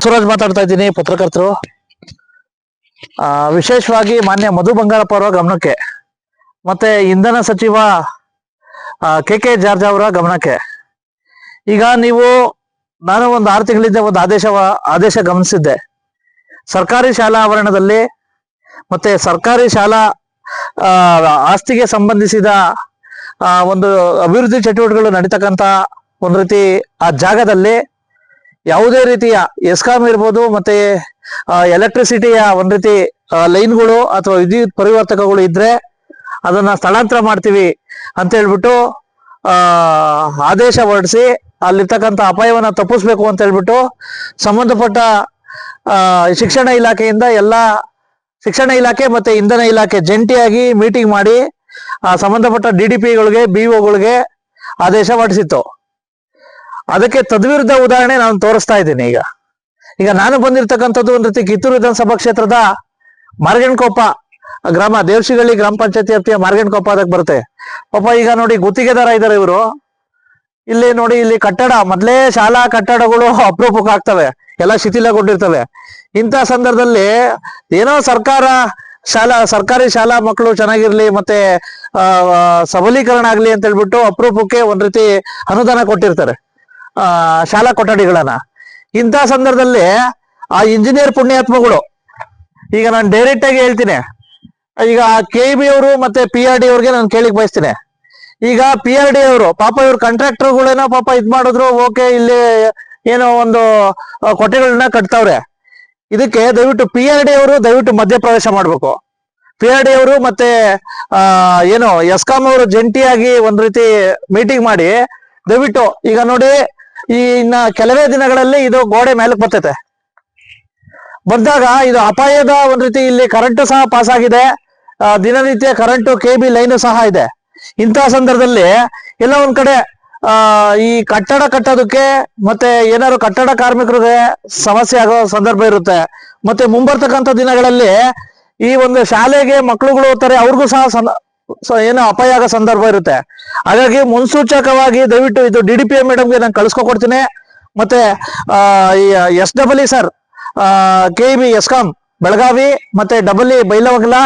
ಸುರಾಜ್ ಮಾತಾಡ್ತಾ ಇದ್ದೀನಿ, ಪತ್ರಕರ್ತರು. ವಿಶೇಷವಾಗಿ ಮಾನ್ಯ ಮಧು ಬಂಗಾರಪ್ಪ ಅವರ ಗಮನಕ್ಕೆ ಮತ್ತೆ ಇಂಧನ ಸಚಿವ ಕೆ ಜಾರ್ಜ್ ಅವರ ಗಮನಕ್ಕೆ. ಈಗ ನಾನು ಒಂದು 6 ತಿಂಗಳಿಂದ ಒಂದು ಆದೇಶ ಗಮನಿಸಿದ್ದೆ. ಸರ್ಕಾರಿ ಶಾಲಾ ಆವರಣದಲ್ಲಿ ಮತ್ತೆ ಸರ್ಕಾರಿ ಶಾಲಾ ಆಸ್ತಿಗೆ ಸಂಬಂಧಿಸಿದ ಒಂದು ಅಭಿವೃದ್ಧಿ ಚಟುವಟಿಕೆಗಳು ನಡೀತಕ್ಕಂತ ಒಂದು ರೀತಿ ಆ ಜಾಗದಲ್ಲಿ ಯಾವುದೇ ರೀತಿಯ ಎಸ್ಕಾಂ ಇರ್ಬೋದು ಮತ್ತೆ ಎಲೆಕ್ಟ್ರಿಸಿಟಿಯ ಒಂದು ರೀತಿ ಲೈನ್ಗಳು ಅಥವಾ ವಿದ್ಯುತ್ ಪರಿವರ್ತಕಗಳು ಇದ್ರೆ ಅದನ್ನ ಸ್ಥಳಾಂತರ ಮಾಡ್ತೀವಿ ಅಂತ ಹೇಳ್ಬಿಟ್ಟು ಆದೇಶ ಹೊರಡಿಸಿ ಅಲ್ಲಿರ್ತಕ್ಕಂಥ ಅಪಾಯವನ್ನ ತಪ್ಪಿಸ್ಬೇಕು ಅಂತ ಹೇಳ್ಬಿಟ್ಟು ಸಂಬಂಧಪಟ್ಟ ಶಿಕ್ಷಣ ಇಲಾಖೆಯಿಂದ ಶಿಕ್ಷಣ ಇಲಾಖೆ ಮತ್ತೆ ಇಂಧನ ಇಲಾಖೆ ಜಂಟಿಯಾಗಿ ಮೀಟಿಂಗ್ ಮಾಡಿ ಸಂಬಂಧಪಟ್ಟ DDPಗಳಿಗೆ BO ಆದೇಶ ಹೊರಡಿಸಿತ್ತು. ಅದಕ್ಕೆ ತದ್ವಿರುದ್ಧ ಉದಾಹರಣೆ ನಾನು ತೋರಿಸ್ತಾ ಇದ್ದೀನಿ. ಈಗ ನಾನು ಬಂದಿರತಕ್ಕಂಥದ್ದು ಒಂದು ರೀತಿ ಕಿತ್ತೂರು ವಿಧಾನಸಭಾ ಕ್ಷೇತ್ರದ ಮಾರ್ಗನಕೊಪ್ಪ ಗ್ರಾಮ, ದೇವಶಿಗಳ್ಳಿ ಗ್ರಾಮ ಪಂಚಾಯತಿ ವ್ಯಾಪ್ತಿಯ ಮಾರ್ಗನಕೊಪ್ಪ ಅದಕ್ಕೆ ಬರುತ್ತೆ. ಪಾಪ ಈಗ ನೋಡಿ ಗುತ್ತಿಗೆದಾರ ಇದ್ದಾರೆ ಇವರು. ಇಲ್ಲಿ ನೋಡಿ, ಇಲ್ಲಿ ಕಟ್ಟಡ ಮೊದಲೇ ಶಾಲಾ ಕಟ್ಟಡಗಳು ಅಪರೂಪಕ್ಕೆ ಆಗ್ತವೆ, ಎಲ್ಲ ಶಿಥಿಲಗೊಂಡಿರ್ತವೆ. ಇಂಥ ಸಂದರ್ಭದಲ್ಲಿ ಏನೋ ಸರ್ಕಾರಿ ಶಾಲಾ ಮಕ್ಕಳು ಚೆನ್ನಾಗಿರ್ಲಿ ಮತ್ತೆ ಸಬಲೀಕರಣ ಆಗ್ಲಿ ಅಂತ ಹೇಳ್ಬಿಟ್ಟು ಅಪರೂಪಕ್ಕೆ ಒಂದ್ ರೀತಿ ಅನುದಾನ ಕೊಟ್ಟಿರ್ತಾರೆ ಶಾಲಾ ಕೊಠಡಿಗಳನ್ನ. ಇಂಥ ಸಂದರ್ಭದಲ್ಲಿ ಆ ಇಂಜಿನಿಯರ್ ಪುಣ್ಯಾತ್ಮಗಳು, ಈಗ ನಾನು ಡೈರೆಕ್ಟ್ ಆಗಿ ಹೇಳ್ತೀನಿ, ಈಗ KEB ಅವರು ಮತ್ತೆ PRD ಅವ್ರಿಗೆ ನಾನು ಕೇಳಿಕ್ ಬಯಸ್ತೀನಿ. ಈಗ PRD ಅವರು ಪಾಪ ಇವ್ರ ಕಾಂಟ್ರಾಕ್ಟರ್ಗಳೇನೋ ಪಾಪ ಇದ್ ಮಾಡಿದ್ರು, ಓಕೆ, ಇಲ್ಲಿ ಏನೋ ಒಂದು ಕೊಠಡಿಗಳನ್ನ ಕಟ್ತಾವ್ರೆ. ಇದಕ್ಕೆ ದಯವಿಟ್ಟು PRD ಅವರು ದಯವಿಟ್ಟು ಮಧ್ಯಪ್ರವೇಶ ಮಾಡ್ಬೇಕು. PRD ಅವರು ಮತ್ತೆ ಎಸ್ಕಾಂ ಅವರು ಜಂಟಿಯಾಗಿ ಒಂದ್ ರೀತಿ ಮೀಟಿಂಗ್ ಮಾಡಿ ದಯವಿಟ್ಟು, ಈಗ ನೋಡಿ, ಇನ್ನ ಕೆಲವೇ ದಿನಗಳಲ್ಲಿ ಇದು ಗೋಡೆ ಮೇಲಕ್ಕೆ ಬರ್ತೈತೆ. ಬಂದಾಗ ಇದು ಅಪಾಯದ ಒಂದ್ ರೀತಿ, ಇಲ್ಲಿ ಕರೆಂಟ್ ಸಹ ಪಾಸ್ ಆಗಿದೆ, ದಿನನಿತ್ಯ ಕರೆಂಟ್ KB ಲೈನ್ ಸಹ ಇದೆ. ಇಂತಹ ಸಂದರ್ಭದಲ್ಲಿ ಎಲ್ಲ ಒಂದ್ ಕಡೆ ಈ ಕಟ್ಟಡ ಕಟ್ಟೋದಕ್ಕೆ ಮತ್ತೆ ಏನಾದ್ರು ಕಟ್ಟಡ ಕಾರ್ಮಿಕರಿಗೆ ಸಮಸ್ಯೆ ಆಗೋ ಸಂದರ್ಭ ಇರುತ್ತೆ. ಮತ್ತೆ ಮುಂಬರ್ತಕ್ಕಂಥ ದಿನಗಳಲ್ಲಿ ಈ ಒಂದು ಶಾಲೆಗೆ ಮಕ್ಕಳುಗಳು ಹೋಗ್ತಾರೆ, ಅವ್ರಿಗೂ ಸಹ ಏನೋ ಅಪಾಯ ಆಗೋ ಸಂದರ್ಭ ಇರುತ್ತೆ. ಹಾಗಾಗಿ ಮುನ್ಸೂಚಕವಾಗಿ ದಯವಿಟ್ಟು ಇದು DDPM ಮೇಡಮ್ಗೆ ನಾನು ಕಳಿಸ್ಕೊಡ್ತೀನಿ. ಮತ್ತೆ SEE sir, KEB ESCOM Belagavi ಮತ್ತೆ EE ಬೈಲಹೊಂಗಲ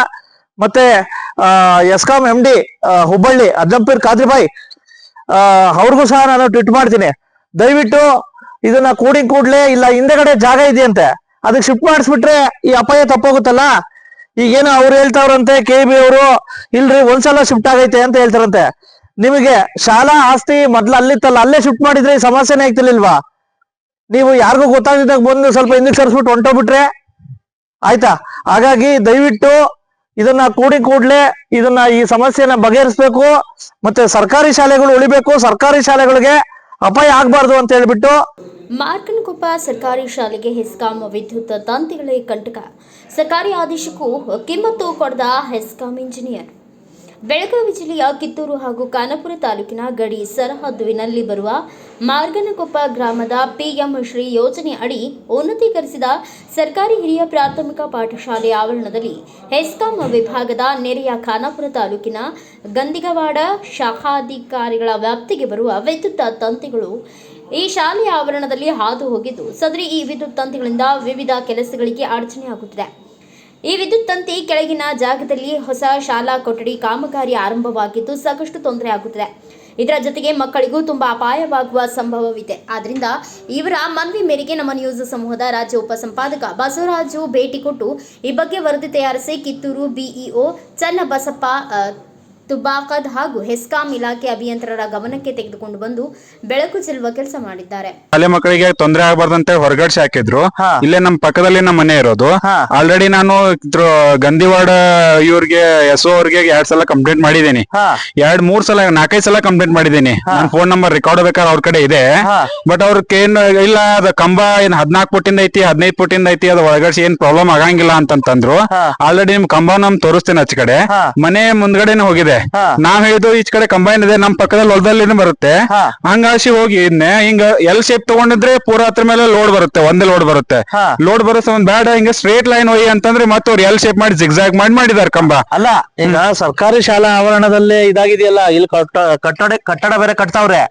ಮತ್ತೆ ಎಸ್ಕಾಂ MD ಹುಬ್ಬಳ್ಳಿ ಅಜ್ಜಂಪೀರ್ ಖಾದ್ರಿಬಾಯಿ ಅವ್ರಿಗೂ ಸಹ ನಾನು ಟ್ವೀಟ್ ಮಾಡ್ತೀನಿ. ದಯವಿಟ್ಟು ಇದನ್ನ ಕೂಡ್ಲೇ, ಇಲ್ಲ ಹಿಂದೆಗಡೆ ಜಾಗ ಇದೆಯಂತೆ ಅದಕ್ಕೆ ಶಿಫ್ಟ್ ಮಾಡಿಸ್ಬಿಟ್ರೆ ಈ ಅಪಾಯ ತಪ್ಪೋಗುತ್ತಲ್ಲ. ಈಗೇನೋ ಅವ್ರು ಹೇಳ್ತಾವ್ರಂತೆ KEB ಅವರು, ಇಲ್ರಿ ಒಂದ್ಸಲ ಶಿಫ್ಟ್ ಆಗೈತೆ ಅಂತ ಹೇಳ್ತಾರಂತೆ. ನಿಮಗೆ ಶಾಲಾ ಆಸ್ತಿ ಮೊದ್ಲು ಅಲ್ಲಿತ್ತಲ್ಲ, ಅಲ್ಲೇ ಶಿಫ್ಟ್ ಮಾಡಿದ್ರೆ ಈ ಸಮಸ್ಯೆನೇ ಆಗ್ತಿರ್ಲಿಲ್ವಾ? ನೀವು ಯಾರಿಗೂ ಗೊತ್ತಾಗಿದ್ದಾಗ ಬಂದು ಸ್ವಲ್ಪ ಹಿಂದಕ್ಕೆ ಸರಿಸ್ಬಿಟ್ಟು ಹೊಂಟೋಗ್ಬಿಟ್ರೆ ಆಯ್ತಾ? ಹಾಗಾಗಿ ದಯವಿಟ್ಟು ಇದನ್ನ ಕೂಡ್ಲೇ ಈ ಸಮಸ್ಯೆನ ಬಗೆಹರಿಸ್ಬೇಕು. ಮತ್ತೆ ಸರ್ಕಾರಿ ಶಾಲೆಗಳು ಉಳಿಬೇಕು, ಸರ್ಕಾರಿ ಶಾಲೆಗಳಿಗೆ ಅಪಾಯ ಆಗ್ಬಾರ್ದು ಅಂತ ಹೇಳ್ಬಿಟ್ಟು. ಮಾರ್ಕನಕೊಪ್ಪ ಸರ್ಕಾರಿ ಶಾಲೆಗೆ ಹೆಸ್ಕಾಂ ವಿದ್ಯುತ್ ತಂತಿಗಳೇ ಕಂಟಕ, ಸರ್ಕಾರಿ ಆದೇಶಕ್ಕೂ ಕಿಮ್ಮತ್ತು ಕೊಡದ ಹೆಸ್ಕಾಂ ಇಂಜಿನಿಯರ್. ಬೆಳಗಾವಿ ಜಿಲ್ಲೆಯ ಕಿತ್ತೂರು ಹಾಗೂ ಖಾನಾಪುರ ತಾಲೂಕಿನ ಗಡಿ ಸರಹದ್ದುವಿನಲ್ಲಿ ಬರುವ ಮಾರ್ಗನಕೊಪ್ಪ ಗ್ರಾಮದ PM ಶ್ರೀ ಯೋಜನೆ ಅಡಿ ಉನ್ನತೀಕರಿಸಿದ ಸರ್ಕಾರಿ ಹಿರಿಯ ಪ್ರಾಥಮಿಕ ಪಾಠಶಾಲೆ ಆವರಣದಲ್ಲಿ ಹೆಸ್ಕಾಂ ವಿಭಾಗದ ನೆರೆಯ ಖಾನಾಪುರ ತಾಲೂಕಿನ ಗಂದಿಗವಾಡ ಶಾಖಾಧಿಕಾರಿಗಳ ವ್ಯಾಪ್ತಿಗೆ ಬರುವ ವಿದ್ಯುತ್ ತಂತಿಗಳು ಈ ಶಾಲೆಯ ಆವರಣದಲ್ಲಿ ಹಾದು ಹೋಗಿದ್ದು, ಸದರಿ ಈ ವಿದ್ಯುತ್ ತಂತಿಗಳಿಂದ ವಿವಿಧ ಕೆಲಸಗಳಿಗೆ ಅಡಚಣೆಯಾಗುತ್ತಿದೆ. ಈ ವಿದ್ಯುತ್ ತಂತಿ ಕೆಳಗಿನ ಜಾಗದಲ್ಲಿ ಹೊಸ ಶಾಲಾ ಕೊಠಡಿ ಕಾಮಗಾರಿ ಆರಂಭವಾಗಿದ್ದು ಸಾಕಷ್ಟು ತೊಂದರೆ ಆಗುತ್ತಿದೆ. ಇದರ ಜೊತೆಗೆ ಮಕ್ಕಳಿಗೂ ತುಂಬಾ ಅಪಾಯವಾಗುವ ಸಂಭವವಿದೆ. ಆದ್ದರಿಂದ ಇವರ ಮನವಿ ಮೇರೆಗೆ ನಮ್ಮ ನ್ಯೂಸ್ ಸಮೂಹದ ರಾಜ್ಯ ಉಪಸಂಪಾದಕ ಬಸವರಾಜು ಭೇಟಿ ಕೊಟ್ಟು ಈ ಬಗ್ಗೆ ವರದಿ ತಯಾರಿಸಿ ಕಿತ್ತೂರು BEO ಚನ್ನಬಸಪ್ಪ ತುಬಾಕದ್ ಹಾಗೂ ಹೆಸ್ಕಾಂ ಇಲಾಖೆ ಅಭಿಯಂತರರ ಗಮನಕ್ಕೆ ತೆಗೆದುಕೊಂಡು ಬಂದು ಬೆಳಕು ಚೆಲ್ಲುವ ಕೆಲಸ ಮಾಡಿದ್ದಾರೆ. ಶಾಲೆ ಮಕ್ಕಳಿಗೆ ತೊಂದರೆ ಆಗಬಾರ್ದಂತ ಹೊರಗಡೆ ಹಾಕಿದ್ರು. ಇಲ್ಲೇ ನಮ್ಮ ಪಕ್ಕದಲ್ಲಿ ನಮ್ಮ ಮನೆ ಇರೋದು. ಆಲ್ರೆಡಿ ನಾನು ಗಂದಿವಾಡ ಇವ್ರಿಗೆ SO ಅವ್ರಿಗೆ 2 ಸಲ ಕಂಪ್ಲೇಂಟ್ ಮಾಡಿದ್ದೀನಿ. 4-5 ಸಲ ಕಂಪ್ಲೇಂಟ್ ಮಾಡಿದ್ದೀನಿ. ನನ್ನ ಫೋನ್ ನಂಬರ್ ರೆಕಾರ್ಡ್ ಬೇಕಾದ್ರೆ ಅವ್ರ ಕಡೆ ಇದೆ. ಬಟ್ ಅವ್ರಿಗೆ ಇಲ್ಲ, ಅದ ಕಂಬ ಏನ್ 14 ಫುಟಿಂದ ಐತಿ 15 ಫುಟಿಂದ ಐತಿ, ಅದ ಒಳಗಡೆ ಏನ್ ಪ್ರಾಬ್ಲಮ್ ಆಗಂಗಿಲ್ಲ ಅಂತಂದ್ರು. ಆಲ್ರೆಡಿ ನಿಮ್ ಕಂಬ ನಮ್ ತೋರಿಸ್ತೇನೆ ಆಚೆ ಕಡೆ, ಮನೆ ಮುಂದ್ಗಡೆನೆ ಹೋಗಿದೆ. ಇದೆ. ನಾವ್ ಹೇಳಿದ್ವು ಈಚ್ ಕಡೆ ಕಂಬೈನ್ ಇದೆ, ನಮ್ ಪಕ್ಕದಲ್ಲಿ ಹೊಲದಲ್ಲಿ ಬರುತ್ತೆ. ಹಂಗಾಸಿ ಹೋಗಿ ಇದನ್ನೇ ಹಿಂಗ ಎಲ್ ಶೇಪ್ ತಗೊಂಡಿದ್ರೆ ಪೂರಾ ಹತ್ರ ಮೇಲೆ ಲೋಡ್ ಬರುತ್ತೆ, ಒಂದೇ ಲೋಡ್ ಬರುತ್ತೆ. ಲೋಡ್ ಬರುತ್ತೆ ಒಂದ್ ಬೇಡ ಹಿಂಗ ಸ್ಟ್ರೇಟ್ ಲೈನ್ ಹೋಗಿ ಅಂತಂದ್ರೆ ಮತ್ತೆ ಅವ್ರು ಎಲ್ ಶೇಪ್ ಮಾಡಿ ಜಿಗ್ಜಾಗ್ ಮಾಡಿದಾರೆ ಕಂಬ. ಅಲ್ಲ ಈಗ ಸರ್ಕಾರಿ ಶಾಲಾ ಆವರಣದಲ್ಲೇ ಇದಾಗಿದೆಯಲ್ಲ, ಇಲ್ಲಿ ಕಟ್ಟಡ ಬೇರೆ ಕಟ್ತಾವ್ರೆ.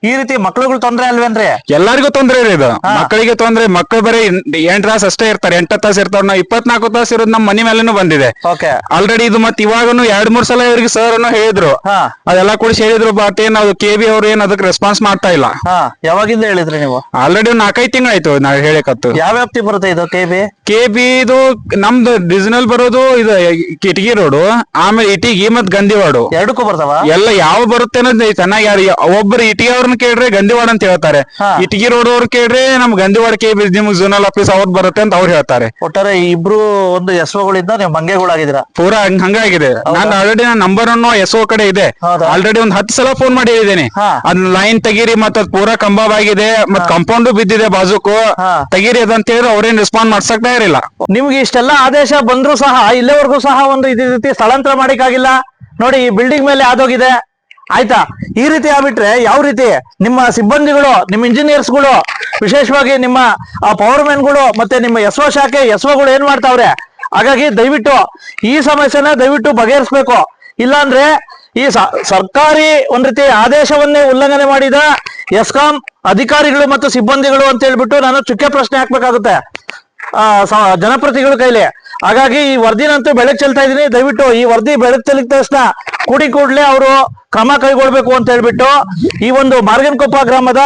ಈ ರೀತಿ ಮಕ್ಳುಗಳು ತೊಂದ್ರೆ ಅಲ್ವೇನ್ರಿ? ಎಲ್ಲರಿಗೂ ತೊಂದ್ರೆ ಇದೆ ಇದು. ಮಕ್ಕಳಿಗೆ ತೊಂದ್ರೆ, ಮಕ್ಕಳು ಬರೀ 8 ತಾಸು ಅಷ್ಟೇ ಇರ್ತಾರೆ, 8 ತಾಸು ಇರ್ತಾರ. ನಾವು 24 ತಾಸು ಇರೋದು ನಮ್ಮ ಮನೆ ಮೇಲೆನೂ ಬಂದಿದೆ ಆಲ್ರೆಡಿ ಇದು. ಮತ್ತೆ ಇವಾಗನು 2-3 ಸಲ ಇವ್ರಿಗೆ ಸರ್ ಅನ್ನು ಹೇಳಿದ್ರು, ಅದೆಲ್ಲ ಕೂಡ ಹೇಳಿದ್ರು. ಬಟ್ ಏನ್ ಅದು KB ಅವ್ರು ಏನ್ ಅದಕ್ಕೆ ರೆಸ್ಪಾನ್ಸ್ ಮಾಡ್ತಾ ಇಲ್ಲ. ಯಾವಾಗಿಂದ ಹೇಳಿದ್ರಿ ನೀವು? ಆಲ್ರೆಡಿ 4-5 ತಿಂಗಳಾಯ್ತು ನಾವ್ ಹೇಳಕತ್ತು. ಯಾವ ವ್ಯಾಪ್ತಿ ಬರುತ್ತೆ ಇದು KB? ಇದು ನಮ್ದು ಡಿವಿಷನಲ್ ಬರೋದು ಇದು ಕಿಟಗಿ ರೋಡ್, ಆಮೇಲೆ ಇಟಿಗಿ ಮತ್ ಗಂದಿವಾಡು ಎರಡಕ್ಕೂ ಬರ್ತಾವ. ಎಲ್ಲ ಯಾವ ಬರುತ್ತೆ ಅನ್ನೋದು ಚೆನ್ನಾಗಿ ಯಾರು ಒಬ್ಬರು ಇಟಿಗಿ ಅವ್ರನ್ನ ಕೇಳ್ರೆ ಗಂದಿವಾಡ ಅಂತ ಹೇಳ್ತಾರೆ, ಇಟಿಗಿ ರೋಡ್ ಅವ್ರು ಕೇಳ್ರೆ ನಮ್ ಗಂದಿವಾಡ KB ನಿಮ್ಗೆ ಝೋನಲ್ ಆಫೀಸ್ ಅವ್ರು ಬರುತ್ತೆ ಅಂತ ಅವ್ರು ಹೇಳ್ತಾರೆ. ಒಟ್ಟಾರೆ ಇಬ್ರು ಒಂದು SO ನೀವು ಮಂಗೆಗಳಾಗಿದ್ದೀರಾ ಪೂರಾ ಹಂಗಾಗಿದೆ. ನಾನು ಆಲ್ರೆಡಿ ನನ್ನ ನಂಬರ್ ಅನ್ನು SO ಕಡೆ ಇದೆ, ಆಲ್ರೆಡಿ ಒಂದ್ 10 ಸಲ ಫೋನ್ ಮಾಡಿ ಹೇಳಿದ್ದೇನೆ. ಅದ್ ಲೈನ್ ತೆಗೀರಿ, ಮತ್ ಅದ್ ಪೂರಾ ಕಂಬವಾಗಿದೆ, ಮತ್ ಕಾಂಪೌಂಡ್ ಬಿದ್ದಿದೆ ಬಾಜುಕು, ತೆಗೀರಿ ಅದಂತ ಹೇಳಿದ್ರೆ ಅವ್ರೇನ್ ರೆಸ್ಪಾನ್ಸ್ ಮಾಡ್ಸಕ್ತಾ ಇರಲಿಲ್ಲ. ನಿಮ್ಗೆ ಇಷ್ಟೆಲ್ಲ ಆದೇಶ ಬಂದ್ರು ಸಹ ಇಲ್ಲಿವರೆಗೂ ಸಹ ಒಂದು ಇದೇ ರೀತಿ ಸ್ಥಳಾಂತರ ಮಾಡಿಕಾಗಿಲ್ಲ. ನೋಡಿ ಈ ಬಿಲ್ಡಿಂಗ್ ಮೇಲೆ ಆದೋಗಿದೆ, ಆಯ್ತಾ? ಈ ರೀತಿ ಆಗ್ಬಿಟ್ರೆ ಯಾವ ರೀತಿ ನಿಮ್ಮ ಸಿಬ್ಬಂದಿಗಳು, ನಿಮ್ಮ ಇಂಜಿನಿಯರ್ಸ್ಗಳು, ವಿಶೇಷವಾಗಿ ನಿಮ್ಮ ಪವರ್ ಮ್ಯಾನ್ಗಳು ಮತ್ತೆ ನಿಮ್ಮ SO ಶಾಖೆ SOಗಳು ಏನ್ ಮಾಡ್ತಾವ್ರೆ? ಹಾಗಾಗಿ ದಯವಿಟ್ಟು ಈ ಸಮಸ್ಯೆನ ದಯವಿಟ್ಟು ಬಗೆಹರಿಸ್ಬೇಕು. ಇಲ್ಲಾಂದ್ರೆ ಈ ಸರ್ಕಾರಿ ಒಂದ್ ರೀತಿ ಆದೇಶವನ್ನೇ ಉಲ್ಲಂಘನೆ ಮಾಡಿದ ಎಸ್ಕಾಂ ಅಧಿಕಾರಿಗಳು ಮತ್ತು ಸಿಬ್ಬಂದಿಗಳು ಅಂತ ಹೇಳ್ಬಿಟ್ಟು ನಾನು ಚುಕ್ಕೆ ಪ್ರಶ್ನೆ ಹಾಕ್ಬೇಕಾಗುತ್ತೆ ಜನಪ್ರತಿನಿಧಿಗಳ ಕೈಲಿ. ಹಾಗಾಗಿ ಈ ವರದಿನಂತೂ ಬೆಳಕು ಚೆಲ್ತಾ ಇದೀನಿ. ದಯವಿಟ್ಟು ಈ ವರದಿ ಬೆಳಕು ಚೆಲ್ಲಿದ ತಕ್ಷಣ ಕೂಡಲೇ ಅವರು ಕ್ರಮ ಕೈಗೊಳ್ಬೇಕು ಅಂತ ಹೇಳ್ಬಿಟ್ಟು ಈ ಒಂದು ಮಾರ್ಗನಕೊಪ್ಪ ಗ್ರಾಮದ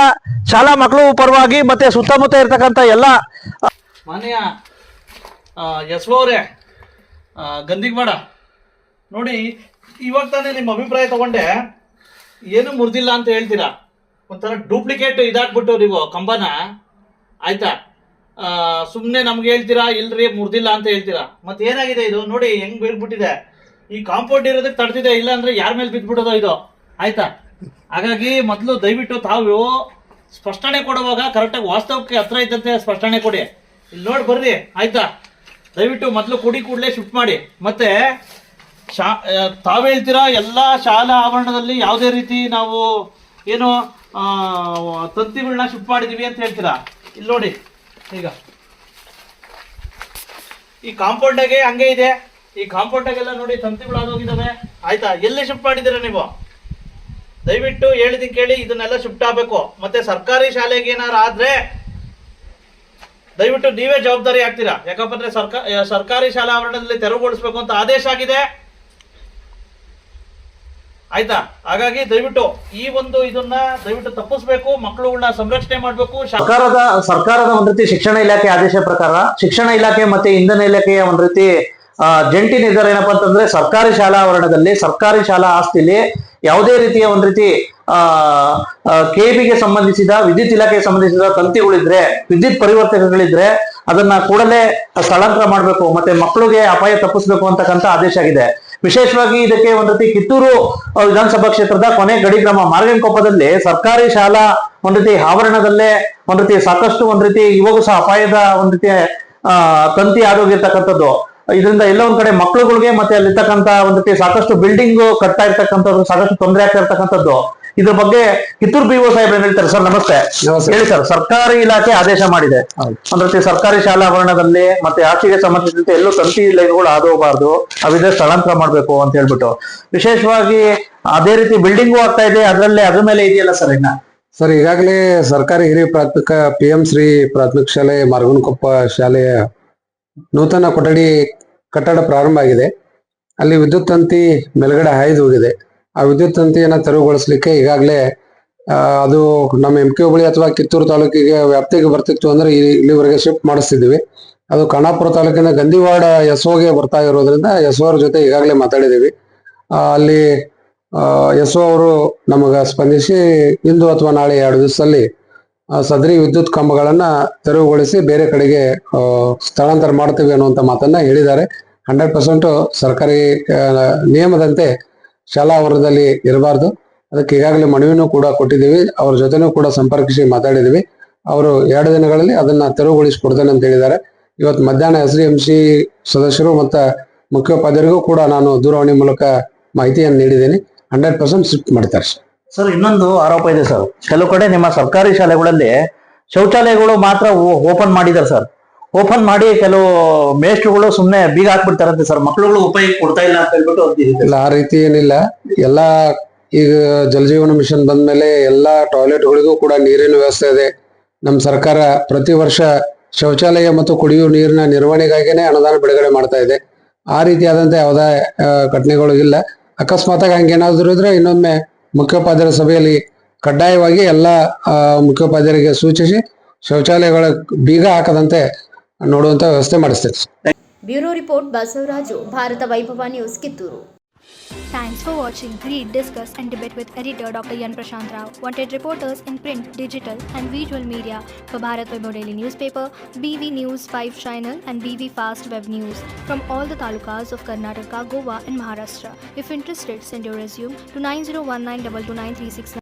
ಶಾಲಾ ಮಕ್ಕಳು ಪರವಾಗಿ ಮತ್ತೆ ಸುತ್ತಮುತ್ತ ಇರ್ತಕ್ಕಂಥ ಎಲ್ಲ ಮಾನ್ಯ SO ಅವರೇ, ಗಂದಿಗವಾಡ ನೋಡಿ, ಇವಾಗ ತಾನೇ ನಿಮ್ಮ ಅಭಿಪ್ರಾಯ ತಗೊಂಡೆ, ಏನು ಮುರಿದಿಲ್ಲ ಅಂತ ಹೇಳ್ತೀರಾ. ಒಂಥರ ಡೂಪ್ಲಿಕೇಟ್ ಇದಾಕ್ಬಿಟ್ಟು ನೀವು ಕಂಬನ, ಆಯ್ತಾ? ಸುಮ್ಮನೆ ನಮ್ಗೆ ಹೇಳ್ತೀರಾ ಇಲ್ರಿ ಮುರಿದಿಲ್ಲ ಅಂತ ಹೇಳ್ತೀರಾ. ಮತ್ತೆ ಏನಾಗಿದೆ ಇದು ನೋಡಿ ಹೆಂಗ್ ಬೀಳ್ಬಿಟ್ಟಿದೆ. ಈ ಕಾಂಪೌಂಡ್ ಇರೋದಕ್ಕೆ ತಡ್ತಿದೆ, ಇಲ್ಲ ಅಂದ್ರೆ ಯಾರ ಮೇಲೆ ಬಿದ್ಬಿಡೋದು ಇದು, ಆಯ್ತಾ? ಹಾಗಾಗಿ ಮೊದಲು ದಯವಿಟ್ಟು ತಾವು ಸ್ಪಷ್ಟನೆ ಕೊಡುವಾಗ ಕರೆಕ್ಟಾಗಿ ವಾಸ್ತವಕ್ಕೆ ಹತ್ರ ಇದ್ದಂತೆ ಸ್ಪಷ್ಟನೆ ಕೊಡಿ. ಇಲ್ಲಿ ನೋಡಿ ಬರ್ರಿ, ಆಯ್ತಾ? ದಯವಿಟ್ಟು ಮೊದಲು ಕೂಡಲೇ ಶಿಫ್ಟ್ ಮಾಡಿ. ಮತ್ತೆ ತಾವು ಹೇಳ್ತೀರಾ ಎಲ್ಲ ಶಾಲಾ ಆವರಣದಲ್ಲಿ ಯಾವುದೇ ರೀತಿ ನಾವು ಏನು ತಂತಿಗಳನ್ನ ಶಿಫ್ಟ್ ಮಾಡಿದೀವಿ ಅಂತ ಹೇಳ್ತೀರಾ. ಇಲ್ಲಿ ನೋಡಿ, ಈಗ ಈ ಕಾಂಪೌಂಡಾಗೆ ಹಂಗೆ ಇದೆ, ಈ ಕಾಂಪೌಂಡಾಗೆಲ್ಲ ನೋಡಿ ತಂತಿಗಳು ಆದೋಗಿದ್ದಾವೆ, ಆಯ್ತಾ? ಎಲ್ಲಿ ಶಿಫ್ಟ್ ಮಾಡಿದ್ದೀರಾ ನೀವು? ದಯವಿಟ್ಟು ಹೇಳಿದೀನಿ ಕೇಳಿ, ಇದನ್ನೆಲ್ಲ ಶಿಫ್ಟ್ ಆಗಬೇಕು. ಮತ್ತೆ ಸರ್ಕಾರಿ ಶಾಲೆಗೆ ಏನಾರು ಆದ್ರೆ ದಯವಿಟ್ಟು ನೀವೇ ಜವಾಬ್ದಾರಿ ಆಗ್ತೀರಾ. ಯಾಕಂದ್ರೆ ಸರ್ಕಾರಿ ಶಾಲಾ ಆವರಣದಲ್ಲಿ ತೆರವುಗೊಳಿಸಬೇಕು ಅಂತ ಆದೇಶ ಆಗಿದೆ, ಆಯ್ತಾ? ಹಾಗಾಗಿ ದಯವಿಟ್ಟು ಈ ಒಂದು ಇದನ್ನ ದಯವಿಟ್ಟು ತಪ್ಪಿಸ್ಬೇಕು, ಮಕ್ಕಳುಗಳನ್ನ ಸಂರಕ್ಷಣೆ ಮಾಡಬೇಕು. ಸರ್ಕಾರದ ಒಂದ್ ರೀತಿ ಶಿಕ್ಷಣ ಇಲಾಖೆ ಆದೇಶ ಪ್ರಕಾರ ಶಿಕ್ಷಣ ಇಲಾಖೆ ಮತ್ತೆ ಇಂಧನ ಇಲಾಖೆಯ ಒಂದ್ ರೀತಿ ಜಂಟಿ ನಿರ್ಧಾರ ಏನಪ್ಪಾ ಅಂತಂದ್ರೆ, ಸರ್ಕಾರಿ ಶಾಲಾ ಆವರಣದಲ್ಲಿ ಸರ್ಕಾರಿ ಶಾಲಾ ಆಸ್ತಿಲಿ ಯಾವುದೇ ರೀತಿಯ ಒಂದ್ ರೀತಿ KBಗೆ ಸಂಬಂಧಿಸಿದ ವಿದ್ಯುತ್ ಇಲಾಖೆಗೆ ಸಂಬಂಧಿಸಿದ ತಂತಿಗಳಿದ್ರೆ, ವಿದ್ಯುತ್ ಪರಿವರ್ತಕಗಳಿದ್ರೆ ಅದನ್ನ ಕೂಡಲೇ ಸ್ಥಳಾಂತರ ಮಾಡಬೇಕು, ಮತ್ತೆ ಮಕ್ಕಳಿಗೆ ಅಪಾಯ ತಪ್ಪಿಸ್ಬೇಕು ಅಂತಕ್ಕಂಥ ಆದೇಶ ಆಗಿದೆ. ವಿಶೇಷವಾಗಿ ಇದಕ್ಕೆ ಒಂದ್ ರೀತಿ ಕಿತ್ತೂರು ವಿಧಾನಸಭಾ ಕ್ಷೇತ್ರದ ಕೊನೆ ಗಡಿ ಗ್ರಾಮ ಮಾರ್ಗನಕೊಪ್ಪದಲ್ಲಿ ಸರ್ಕಾರಿ ಶಾಲಾ ಒಂದ್ ರೀತಿ ಆವರಣದಲ್ಲೇ ಒಂದ್ ರೀತಿ ಸಾಕಷ್ಟು ಒಂದ್ ರೀತಿ ಇವಾಗೂ ಸಹ ಅಪಾಯದ ಒಂದ್ ರೀತಿ ತಂತಿ ಆದೋಗಿರ್ತಕ್ಕಂಥದ್ದು. ಇದರಿಂದ ಎಲ್ಲ ಒಂದ್ ಕಡೆ ಮಕ್ಕಳುಗಳಿಗೆ ಮತ್ತೆ ಅಲ್ಲಿರ್ತಕ್ಕಂಥ ಒಂದ್ ರೀತಿ ಸಾಕಷ್ಟು ಬಿಲ್ಡಿಂಗ್ ಕಟ್ತಾ ಇರ್ತಕ್ಕಂಥದ್ದು, ಸಾಕಷ್ಟು ತೊಂದರೆ ಆಗ್ತಾ ಇರ್ತಕ್ಕಂಥದ್ದು. ಇದ್ರ ಬಗ್ಗೆ ಕಿತ್ತೂರು BO ಸಾಹೇಬ್ರು ಏನ್ ಹೇಳ್ತಾರೆ? ಸರ್ ನಮಸ್ತೆ, ಹೇಳಿ ಸರ್. ಸರ್ಕಾರಿ ಇಲಾಖೆ ಆದೇಶ ಮಾಡಿದೆ ಒಂದ್ ರೀತಿ ಸರ್ಕಾರಿ ಶಾಲಾ ಆವರಣದಲ್ಲಿ ಮತ್ತೆ ಆಚೆಗೆ ಸಂಬಂಧಿಸಿದಂತೆ ಎಲ್ಲೂ ತಂತಿ ಲೈನ್ಗಳು ಆದೋಗಬಾರ್ದು, ಅವಿದ್ರೆ ಸ್ಥಳಾಂತರ ಮಾಡ್ಬೇಕು ಅಂತ ಹೇಳ್ಬಿಟ್ಟು. ವಿಶೇಷವಾಗಿ ಅದೇ ರೀತಿ ಬಿಲ್ಡಿಂಗು ಆಗ್ತಾ ಇದೆ, ಅದ್ರ ಮೇಲೆ ಇದೆಯಲ್ಲ ಸರ್ ಇನ್ನ? ಸರ್, ಈಗಾಗಲೇ ಸರ್ಕಾರಿ ಹಿರಿಯ ಪ್ರಾಥಮಿಕ PM ಶ್ರೀ ಪ್ರಾಥಮಿಕ ಶಾಲೆ ಮಾರ್ಗನಕೊಪ್ಪ ಶಾಲೆಯ ನೂತನ ಕೊಠಡಿ ಕಟ್ಟಡ ಪ್ರಾರಂಭ ಆಗಿದೆ. ಅಲ್ಲಿ ವಿದ್ಯುತ್ ತಂತಿ ಮೇಲ್ಗಡೆ ಹಾಯ್ದು ಹೋಗಿದೆ. ಆ ವಿದ್ಯುತ್ ತಂತಿಯನ್ನು ತೆರವುಗೊಳಿಸ್ಲಿಕ್ಕೆ ಈಗಾಗಲೇ ಅದು ನಮ್ಮ MK ಹುಬ್ಬಳ್ಳಿ ಅಥವಾ ಕಿತ್ತೂರು ತಾಲೂಕಿಗೆ ವ್ಯಾಪ್ತಿಗೆ ಬರ್ತಿತ್ತು ಅಂದ್ರೆ ಇಲ್ಲಿವರೆಗೆ ಶಿಫ್ಟ್ ಮಾಡಿಸ್ತಿದ್ವಿ. ಅದು ಖಾನಾಪುರ ತಾಲೂಕಿನ ಗಂದಿವಾಡ SOಗೆ ಬರ್ತಾ ಇರೋದ್ರಿಂದ SO ಅವ್ರ ಜೊತೆ ಈಗಾಗಲೇ ಮಾತಾಡಿದ್ದೀವಿ. ಅಲ್ಲಿ SO ಅವರು ನಮಗ ಸ್ಪಂದಿಸಿ ಇಂದು ಅಥವಾ ನಾಳೆ 2 ದಿವಸದಲ್ಲಿ ಸದರಿ ವಿದ್ಯುತ್ ಕಂಬಗಳನ್ನ ತೆರವುಗೊಳಿಸಿ ಬೇರೆ ಕಡೆಗೆ ಸ್ಥಳಾಂತರ ಮಾಡ್ತೀವಿ ಅನ್ನುವಂಥ ಮಾತನ್ನ ಹೇಳಿದ್ದಾರೆ. 100% ಸರ್ಕಾರಿ ನಿಯಮದಂತೆ ಶಾಲಾ ಆವರಣದಲ್ಲಿ ಇರಬಾರ್ದು. ಅದಕ್ಕೆ ಈಗಾಗಲೇ ಮನವಿನೂ ಕೂಡ ಕೊಟ್ಟಿದ್ದೀವಿ. ಅವ್ರ ಜೊತೆನೂ ಕೂಡ ಸಂಪರ್ಕಿಸಿ ಮಾತಾಡಿದ್ದೀವಿ. ಅವರು 2 ದಿನಗಳಲ್ಲಿ ಅದನ್ನ ತೆರವುಗೊಳಿಸಿಕೊಡ್ತೇನೆ ಅಂತ ಹೇಳಿದ್ದಾರೆ. ಇವತ್ತು ಮಧ್ಯಾಹ್ನ SDMC ಸದಸ್ಯರು ಮತ್ತು ಮುಖ್ಯೋಪಾಧ್ಯಾಯರಿಗೂ ಕೂಡ ನಾನು ದೂರವಾಣಿ ಮೂಲಕ ಮಾಹಿತಿಯನ್ನು ನೀಡಿದ್ದೀನಿ. 100% ಶಿಫ್ಟ್ ಮಾಡ್ತಾರೆ ಸರ್. ಸರ್ ಇನ್ನೊಂದು ಆರೋಪ ಇದೆ ಸರ್, ಕೆಲವು ಕಡೆ ನಿಮ್ಮ ಸರ್ಕಾರಿ ಶಾಲೆಗಳಲ್ಲಿ ಶೌಚಾಲಯಗಳು ಮಾತ್ರ ಓಪನ್ ಮಾಡಿದ್ದಾರೆ ಸರ್. ಓಪನ್ ಮಾಡಿ ಕೆಲವು ಮೇಷ್ಟ್ರುಗಳು ಸುಮ್ಮನೆ ಬೀಗ ಹಾಕ್ಬಿಡ್ತಾರಂತೆ ಸರ್, ಮಕ್ಕಳುಗಳು ಉಪಯೋಗ ಕೊಡ್ತಾ ಇಲ್ಲ ಅಂತ ಹೇಳ್ಬಿಟ್ಟು ಇಲ್ಲ, ಆ ರೀತಿ ಏನಿಲ್ಲ. ಎಲ್ಲ ಈಗ ಜಲಜೀವನ ಮಿಷನ್ ಬಂದ್ಮೇಲೆ ಎಲ್ಲ ಟಾಯ್ಲೆಟ್ಗಳಿಗೂ ಕೂಡ ನೀರಿನ ವ್ಯವಸ್ಥೆ ಇದೆ. ನಮ್ಮ ಸರ್ಕಾರ ಪ್ರತಿ ವರ್ಷ ಶೌಚಾಲಯ ಮತ್ತು ಕುಡಿಯುವ ನೀರಿನ ನಿರ್ವಹಣೆಗಾಗಿನೇ ಅನುದಾನ ಬಿಡುಗಡೆ ಮಾಡ್ತಾ ಇದೆ. ಆ ರೀತಿಯಾದಂಥ ಯಾವುದೇ ಘಟನೆಗಳು ಇಲ್ಲ. ಅಕಸ್ಮಾತಾಗಿ ಹಂಗೇನಾದ್ರೂ ಇದ್ರೆ ಇನ್ನೊಮ್ಮೆ ಮುಖ್ಯೋಪಾಧ್ಯಾಯರ ಸಭೆಯಲ್ಲಿ ಕಡ್ಡಾಯವಾಗಿ ಎಲ್ಲ ಮುಖ್ಯೋಪಾಧ್ಯಾಯರಿಗೆ ಸೂಚಿಸಿ ಶೌಚಾಲಯಗಳ ಬೀಗ ಹಾಕದಂತೆ ನೋಡುವಂತ ವ್ಯವಸ್ಥೆ ಮಾಡಿಸ್ತೇವೆ. ಬ್ಯೂರೋ ರಿಪೋರ್ಟ್ ಬಸವರಾಜು, ಭಾರತ ವೈಭವ news, Kittur. Thanks for watching. Read, discuss and debate with editor Dr. Yan Prashant Rao. Wanted reporters in print, digital and visual media for Bharat Vaibhav Daily Newspaper, BV News 5 Channel and BV Fast Web News from all the talukas of Karnataka, Goa and Maharashtra. If interested, send your resume to 9019229369.